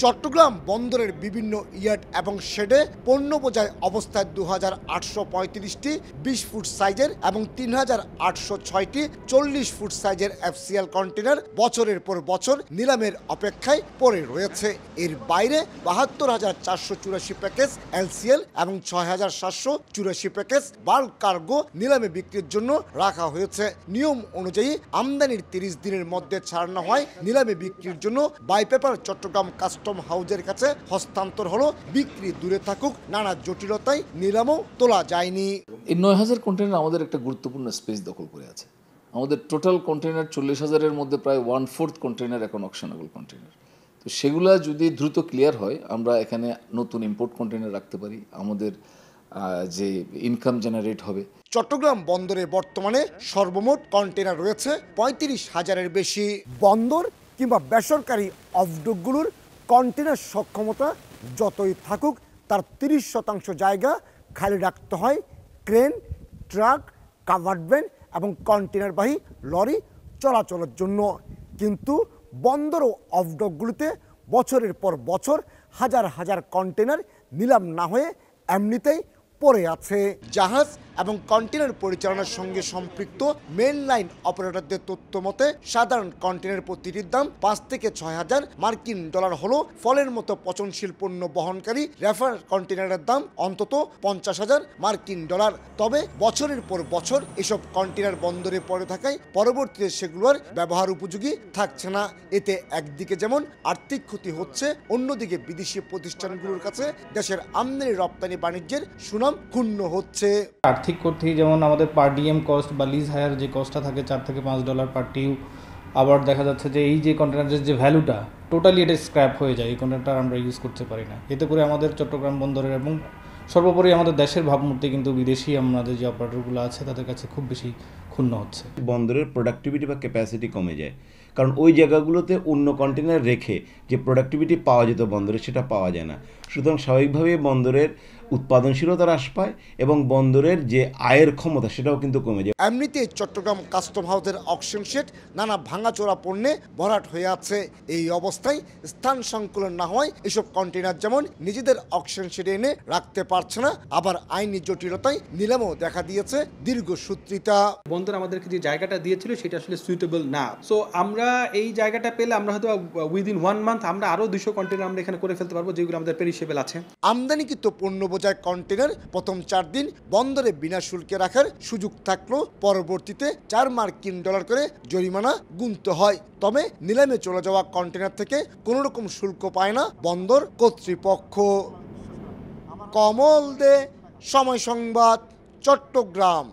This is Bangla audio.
চট্টগ্রাম বন্দরের বিভিন্ন ইয়ার্ড এবং শেডে পণ্য বোঝাই অবস্থায় 2835টি 20 ফুট সাইজের এবং 3806টি 40 ফুট সাইজের এফসিএল কন্টেনার বছরের পর বছর নিলামের অপেক্ষায় পড়ে রয়েছে। এর বাইরে 72,484 প্যাকেজ এলসিএল এবং 6,784 প্যাকেজ বাল্ক কার্গো নিলামে বিক্রির জন্য রাখা হয়েছে। নিয়ম অনুযায়ী আমদানির 30 দিনের মধ্যে ছাড় না হয় নিলামে বিক্রির জন্য বাই পেপার চট্টগ্রাম কাস্টম হাউজের কাছে হস্তান্তর হলো। বিক্রি দূরে থাকুক, নানা জটিলতায় নিলামও তোলা যায়নি। এই 9,000 কন্টেনার আমাদের একটা গুরুত্বপূর্ণ স্পেস দখল করে আছে। আমাদের টোটাল কন্টেনার 40,000-এর মধ্যে প্রায় 1/4 কন্টেনার এখন অকশনেবল কন্টেনার। তো সেগুলা যদি দ্রুত ক্লিয়ার হয় আমরা এখানে নতুন ইম্পোর্ট কন্টেনার রাখতে পারি, আমাদের যে ইনকাম জেনারেট হবে। চট্টগ্রাম বন্দরে বর্তমানে সর্বমোট কন্টেনার রয়েছে 35,000-এর বেশি। বন্দর কিংবা বেসরকারি অফডকগুলোর কন্টেনার সক্ষমতা যতই থাকুক, তার 30% জায়গা খালি রাখতে হয় ক্রেন, ট্রাক, কাভার্ড ভ্যান এবং কন্টেনারবাহী লরি চলাচলের জন্য। কিন্তু বন্দর ও অফডকগুলোতে বছরের পর বছর হাজার হাজার কন্টেনার নিলাম না হয়ে এমনিতেই পড়ে আছে। জাহাজ এবং কন্টেনার পরিচালনার সঙ্গে সম্পৃক্ত মেন লাইন অপারেটরদের তথ্য মতে সাধারণ কন্টেনার প্রতিটির দাম 5 থেকে 6,000 মার্কিন ডলার হলো। ফলের মতো পচনশীল পণ্য বহনকারী রেফার কন্টেনারের দাম অন্তত 50,000 মার্কিন ডলার। তবে বছরের পর বছর এসব কন্টেনার বন্দরে পড়ে থাকায় পরবর্তীতে সেগুলোর ব্যবহার উপযোগী থাকছে না। এতে একদিকে যেমন আর্থিক ক্ষতি হচ্ছে, অন্যদিকে বিদেশি প্রতিষ্ঠানগুলোর কাছে দেশের আমদানি রপ্তানি বাণিজ্যের সুনাম ক্ষুণ্ণ হচ্ছে। আর্থিক করতে যেমন আমাদের পার ডিএম কস্ট বা লিজ হায়ার যে কস্টটা থাকে $4 থেকে $5 পার টিউ, আবার দেখা যাচ্ছে যে এই যে কন্টেনারের যে ভ্যালুটা টোটালি এটা স্ক্র্যাপ হয়ে যায়, এই কন্টেনারটা আমরা ইউজ করতে পারি না। এতে করে আমাদের চট্টগ্রাম বন্দরের এবং সর্বোপরি আমাদের দেশের ভাবমূর্তি কিন্তু বিদেশি আমাদের যে অপারেটরগুলো আছে তাদের কাছে খুব বেশি ক্ষুণ্ণ হচ্ছে। বন্দরের প্রোডাক্টিভিটি বা ক্যাপাসিটি কমে যায়, কারণ ওই জায়গাগুলোতে অন্য কন্টেনার রেখে যে প্রোডাক্টিভিটি পাওয়া যেত বন্দরে সেটা পাওয়া যায় না। সুতরাং স্বাভাবিকভাবেই বন্দরের উৎপাদনশীলতা হ্রাস পায় এবং বন্দরের যে আয়ের ক্ষমতা সেটাও কিন্তু কমে যায়। এমনিতে চট্টগ্রাম কাস্টম হাউসের অকশন শেড নানা ভাঙাচোরা পণ্যে ভরাট হয়ে আছে। এই অবস্থায় স্থান সংকুলন না হয় এসব কন্টেনার যেমন নিজেদের অকশন শেডে এনে রাখতে পারছে না, আবার আইনি জটিলতায় নিলামও দেখা দিয়েছে দীর্ঘসূত্রিতা। বন্দর আমাদেরকে যে জায়গাটা দিয়েছিল সেটা আসলে সুইটেবল না। সো আমরা এই জায়গাটা পেলে আমরা হয়তো উইদিন 1 মান্থ আমরা আরো 200 কন্টেনার আমরা এখানে করে ফেলতে পারবো, যেগুলো আমাদের পেরিশেবল আছে। আমদানিকৃত পণ্য বোঝায় কন্টেনার প্রথম 4 দিন বন্দরে বিনা শুল্কে রাখার সুযোগ থাকলেও পরবর্তীতে $4 মার্কিন করে জরিমানা গুনতে হয়। তবে নিলামে চলে যাওয়া কন্টেনার থেকে কোনো রকম শুল্ক পায় না বন্দর কর্তৃপক্ষ। কমল দে, সময় সংবাদ, চট্টগ্রাম।